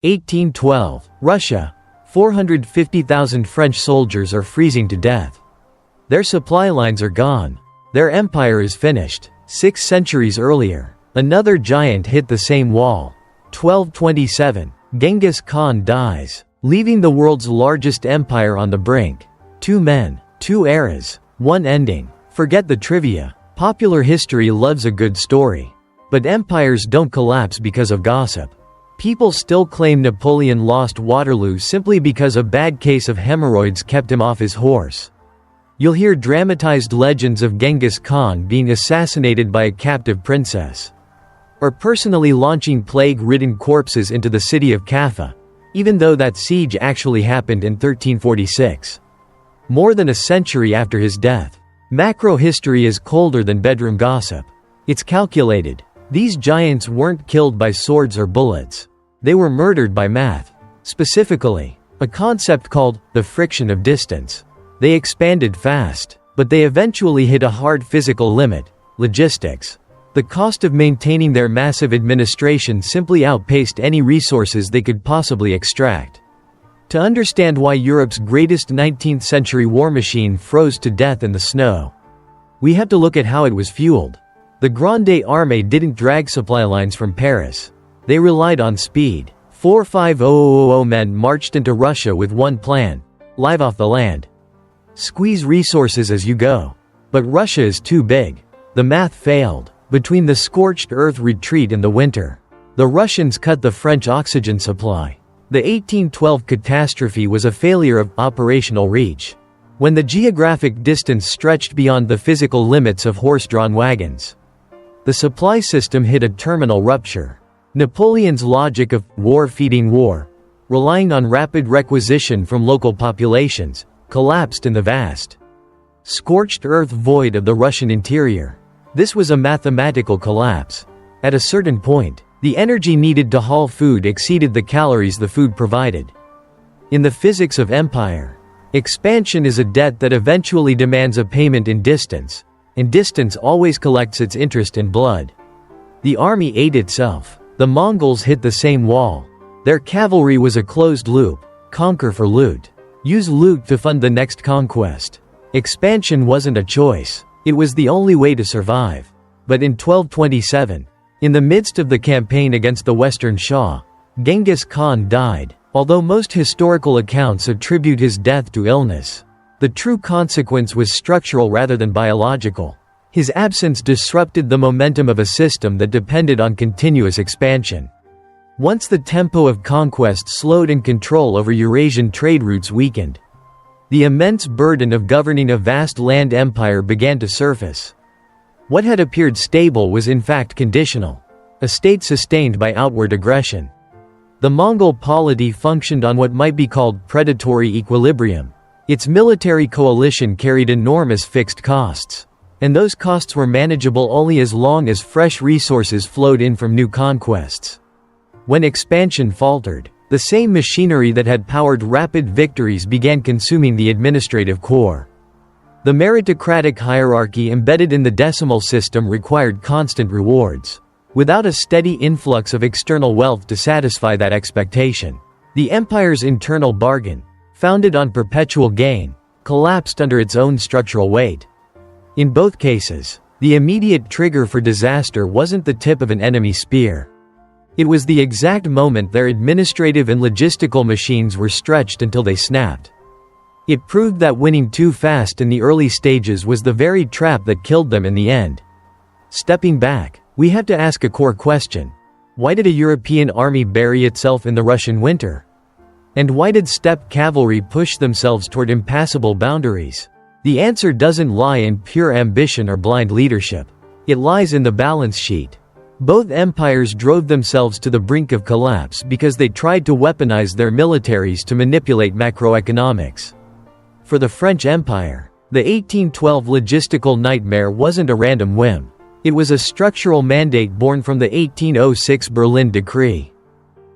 1812. Russia. 450,000 French soldiers are freezing to death. Their supply lines are gone. Their empire is finished. 6 centuries earlier, another giant hit the same wall. 1227. Genghis Khan dies, leaving the world's largest empire on the brink. 2 men, 2 eras, 1 ending. Forget the trivia. Popular history loves a good story. But empires don't collapse because of gossip. People still claim Napoleon lost Waterloo simply because a bad case of hemorrhoids kept him off his horse. You'll hear dramatized legends of Genghis Khan being assassinated by a captive princess, or personally launching plague-ridden corpses into the city of Kaffa, even though that siege actually happened in 1346. More than a century after his death. Macro history is colder than bedroom gossip. It's calculated. These giants weren't killed by swords or bullets. They were murdered by math. Specifically, a concept called the friction of distance. They expanded fast, but they eventually hit a hard physical limit: logistics. The cost of maintaining their massive administration simply outpaced any resources they could possibly extract. To understand why Europe's greatest 19th century war machine froze to death in the snow, we have to look at how it was fueled. The Grande Armée didn't drag supply lines from Paris. They relied on speed. 450,000 men marched into Russia with one plan: live off the land. Squeeze resources as you go. But Russia is too big. The math failed. Between the scorched earth retreat in the winter, the Russians cut the French oxygen supply. The 1812 catastrophe was a failure of operational reach. When the geographic distance stretched beyond the physical limits of horse-drawn wagons, the supply system hit a terminal rupture. Napoleon's logic of war feeding war, relying on rapid requisition from local populations, collapsed in the vast, scorched earth void of the Russian interior. This was a mathematical collapse. At a certain point, the energy needed to haul food exceeded the calories the food provided. In the physics of empire, expansion is a debt that eventually demands a payment in distance, and distance always collects its interest in blood. The army ate itself. The Mongols hit the same wall. Their cavalry was a closed loop: conquer for loot. Use loot to fund the next conquest. Expansion wasn't a choice. It was the only way to survive. But in 1227, in the midst of the campaign against the Western Shah, Genghis Khan died. Although most historical accounts attribute his death to illness, the true consequence was structural rather than biological. His absence disrupted the momentum of a system that depended on continuous expansion. Once the tempo of conquest slowed and control over Eurasian trade routes weakened, the immense burden of governing a vast land empire began to surface. What had appeared stable was in fact conditional, a state sustained by outward aggression. The Mongol polity functioned on what might be called predatory equilibrium. Its military coalition carried enormous fixed costs, and those costs were manageable only as long as fresh resources flowed in from new conquests. When expansion faltered, the same machinery that had powered rapid victories began consuming the administrative core. The meritocratic hierarchy embedded in the decimal system required constant rewards, without a steady influx of external wealth to satisfy that expectation. The empire's internal bargain, founded on perpetual gain, collapsed under its own structural weight. In both cases, the immediate trigger for disaster wasn't the tip of an enemy spear. It was the exact moment their administrative and logistical machines were stretched until they snapped. It proved that winning too fast in the early stages was the very trap that killed them in the end. Stepping back, we have to ask a core question. Why did a European army bury itself in the Russian winter? And why did steppe cavalry push themselves toward impassable boundaries? The answer doesn't lie in pure ambition or blind leadership. It lies in the balance sheet. Both empires drove themselves to the brink of collapse because they tried to weaponize their militaries to manipulate macroeconomics. For the French Empire, the 1812 logistical nightmare wasn't a random whim. It was a structural mandate born from the 1806 Berlin Decree.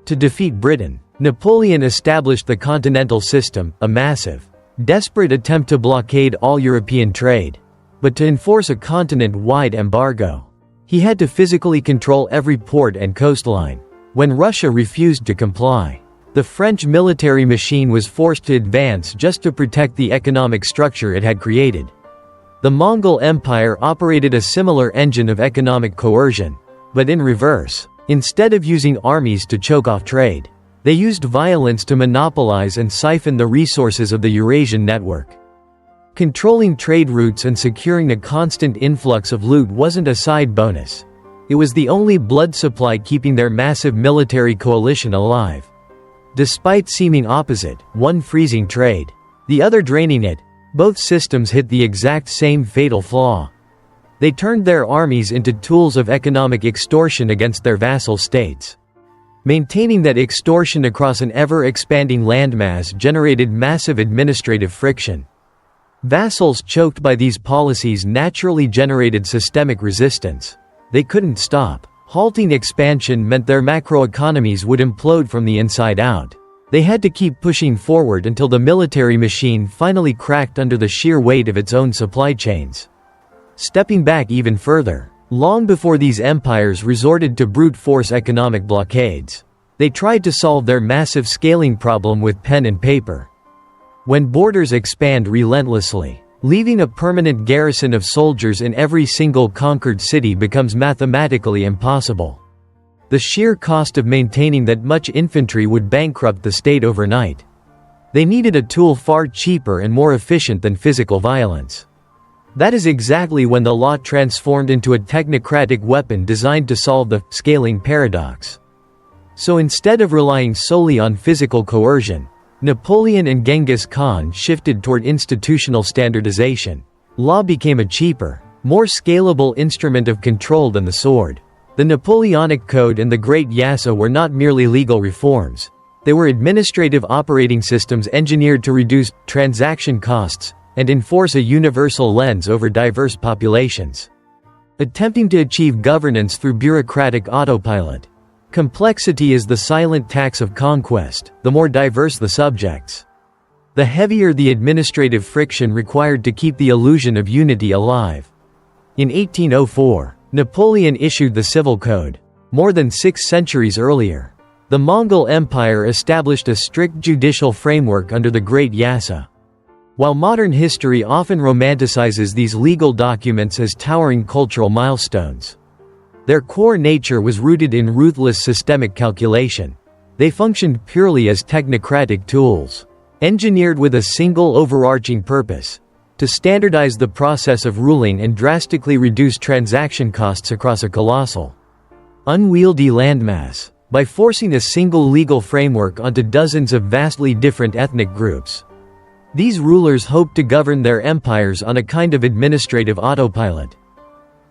To defeat Britain, Napoleon established the Continental System, a massive, desperate attempt to blockade all European trade. But to enforce a continent-wide embargo, he had to physically control every port and coastline. when Russia refused to comply. The French military machine was forced to advance just to protect the economic structure it had created. The Mongol Empire operated a similar engine of economic coercion, but in reverse. Instead of using armies to choke off trade, they used violence to monopolize and siphon the resources of the Eurasian network. Controlling trade routes and securing a constant influx of loot wasn't a side bonus. It was the only blood supply keeping their massive military coalition alive. Despite seeming opposite, one freezing trade, the other draining it, both systems hit the exact same fatal flaw. They turned their armies into tools of economic extortion against their vassal states. Maintaining that extortion across an ever-expanding landmass generated massive administrative friction. Vassals choked by these policies naturally generated systemic resistance. They couldn't stop. Halting expansion meant their macroeconomies would implode from the inside out. They had to keep pushing forward until the military machine finally cracked under the sheer weight of its own supply chains. Stepping back even further, long before these empires resorted to brute force economic blockades, they tried to solve their massive scaling problem with pen and paper. When borders expand relentlessly, leaving a permanent garrison of soldiers in every single conquered city becomes mathematically impossible. The sheer cost of maintaining that much infantry would bankrupt the state overnight. They needed a tool far cheaper and more efficient than physical violence. That is exactly when the law transformed into a technocratic weapon designed to solve the scaling paradox. So instead of relying solely on physical coercion, Napoleon and Genghis Khan shifted toward institutional standardization. Law became a cheaper, more scalable instrument of control than the sword. The Napoleonic Code and the Great Yassa were not merely legal reforms. They were administrative operating systems engineered to reduce transaction costs and enforce a universal lens over diverse populations. Attempting to achieve governance through bureaucratic autopilot. Complexity is the silent tax of conquest, the more diverse the subjects. The heavier the administrative friction required to keep the illusion of unity alive. In 1804, Napoleon issued the Civil Code. More than 6 centuries earlier, the Mongol Empire established a strict judicial framework under the Great Yassa. While modern history often romanticizes these legal documents as towering cultural milestones, their core nature was rooted in ruthless systemic calculation. They functioned purely as technocratic tools, engineered with a single overarching purpose: to standardize the process of ruling and drastically reduce transaction costs across a colossal, unwieldy landmass. By forcing a single legal framework onto dozens of vastly different ethnic groups, these rulers hoped to govern their empires on a kind of administrative autopilot.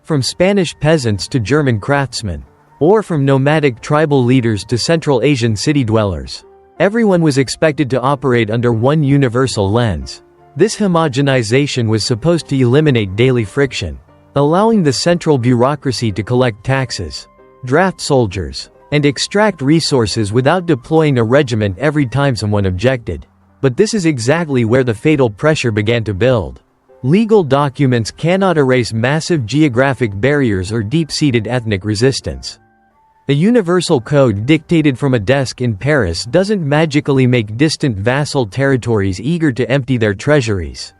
From Spanish peasants to German craftsmen, or from nomadic tribal leaders to Central Asian city dwellers, everyone was expected to operate under one universal lens. This homogenization was supposed to eliminate daily friction, allowing the central bureaucracy to collect taxes, draft soldiers, and extract resources without deploying a regiment every time someone objected. But this is exactly where the fatal pressure began to build. Legal documents cannot erase massive geographic barriers or deep-seated ethnic resistance. A universal code dictated from a desk in Paris doesn't magically make distant vassal territories eager to empty their treasuries.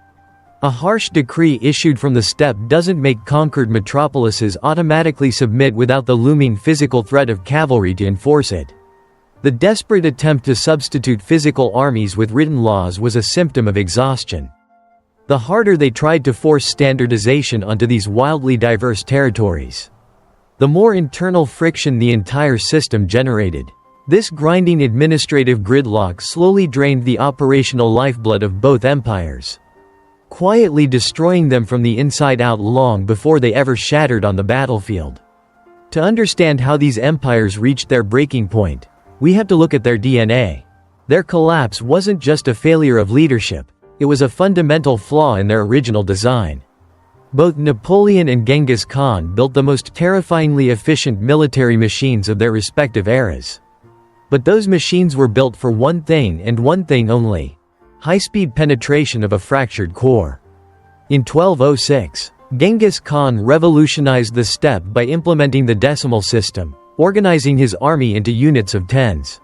A harsh decree issued from the steppe doesn't make conquered metropolises automatically submit without the looming physical threat of cavalry to enforce it. The desperate attempt to substitute physical armies with written laws was a symptom of exhaustion. The harder they tried to force standardization onto these wildly diverse territories, the more internal friction the entire system generated. This grinding administrative gridlock slowly drained the operational lifeblood of both empires, quietly destroying them from the inside out long before they ever shattered on the battlefield. To understand how these empires reached their breaking point, we have to look at their DNA. Their collapse wasn't just a failure of leadership. It was a fundamental flaw in their original design. Both Napoleon and Genghis Khan built the most terrifyingly efficient military machines of their respective eras. But those machines were built for one thing and one thing only: high-speed penetration of a fractured core. In 1206, Genghis Khan revolutionized the steppe by implementing the decimal system, organizing his army into units of tens,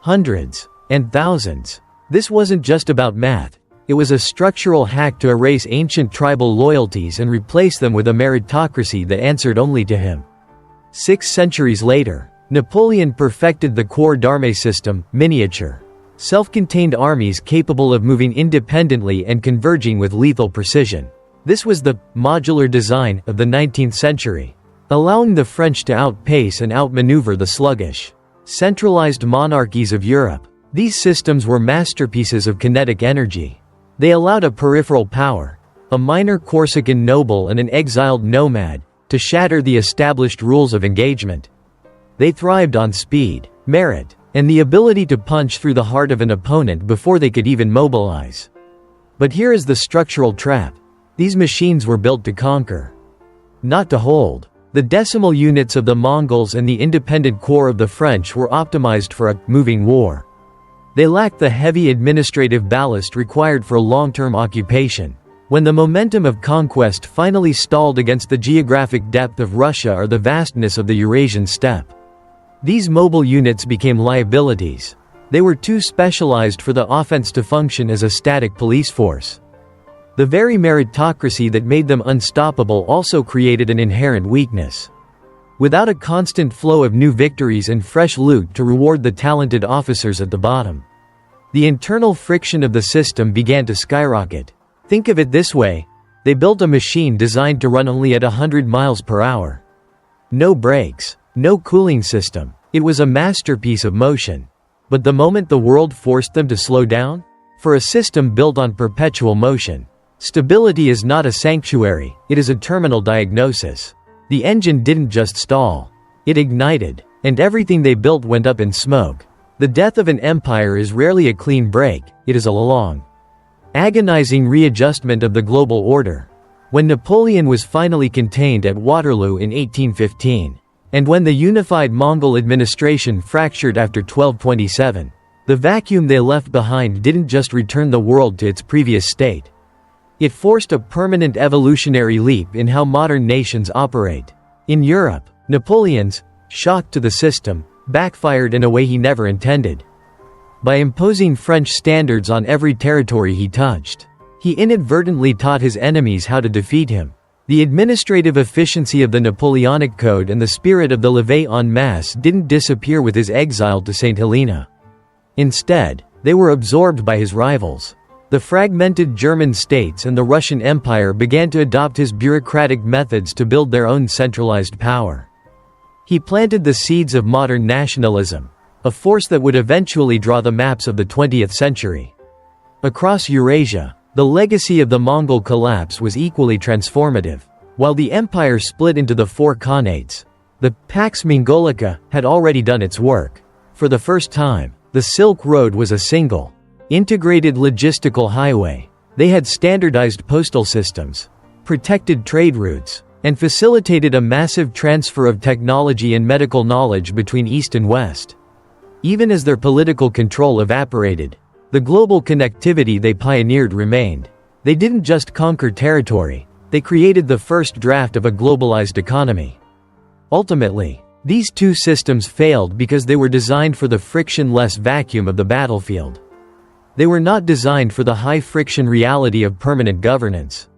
hundreds, and thousands. This wasn't just about math, it was a structural hack to erase ancient tribal loyalties and replace them with a meritocracy that answered only to him. 6 centuries later, Napoleon perfected the corps d'armée system, miniature, self-contained armies capable of moving independently and converging with lethal precision. This was the modular design of the 19th century, allowing the French to outpace and outmaneuver the sluggish, centralized monarchies of Europe. These systems were masterpieces of kinetic energy. They allowed a peripheral power, a minor Corsican noble and an exiled nomad, to shatter the established rules of engagement. They thrived on speed, merit, and the ability to punch through the heart of an opponent before they could even mobilize. But here is the structural trap. These machines were built to conquer, not to hold. The decimal units of the Mongols and the independent corps of the French were optimized for a moving war. They lacked the heavy administrative ballast required for long-term occupation. When the momentum of conquest finally stalled against the geographic depth of Russia or the vastness of the Eurasian steppe, these mobile units became liabilities. They were too specialized for the offense to function as a static police force. The very meritocracy that made them unstoppable also created an inherent weakness. Without a constant flow of new victories and fresh loot to reward the talented officers at the bottom, the internal friction of the system began to skyrocket. Think of it this way: they built a machine designed to run only at 100 miles per hour. No brakes, no cooling system. It was a masterpiece of motion. But the moment the world forced them to slow down? For a system built on perpetual motion, stability is not a sanctuary, it is a terminal diagnosis. The engine didn't just stall, it ignited, and everything they built went up in smoke. The death of an empire is rarely a clean break, it is a long, agonizing readjustment of the global order. When Napoleon was finally contained at Waterloo in 1815, and when the unified Mongol administration fractured after 1227, the vacuum they left behind didn't just return the world to its previous state. It forced a permanent evolutionary leap in how modern nations operate. In Europe, Napoleon's shock to the system backfired in a way he never intended. By imposing French standards on every territory he touched, he inadvertently taught his enemies how to defeat him. The administrative efficiency of the Napoleonic Code and the spirit of the levée en masse didn't disappear with his exile to St. Helena. Instead, they were absorbed by his rivals. The fragmented German states and the Russian Empire began to adopt his bureaucratic methods to build their own centralized power. He planted the seeds of modern nationalism, a force that would eventually draw the maps of the 20th century. Across Eurasia, the legacy of the Mongol collapse was equally transformative. While the empire split into the 4 khanates, the Pax Mongolica had already done its work. For the first time, the Silk Road was a single, integrated logistical highway. They had standardized postal systems, protected trade routes, and facilitated a massive transfer of technology and medical knowledge between East and West. Even as their political control evaporated, the global connectivity they pioneered remained. They didn't just conquer territory, they created the first draft of a globalized economy. Ultimately, these two systems failed because they were designed for the frictionless vacuum of the battlefield. They were not designed for the high-friction reality of permanent governance.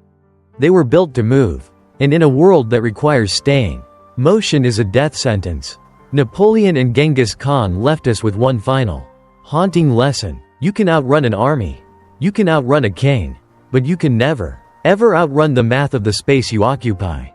They were built to move. And in a world that requires staying, motion is a death sentence. Napoleon and Genghis Khan left us with one final, haunting lesson. You can outrun an army. You can outrun a king. But you can never, ever outrun the math of the space you occupy.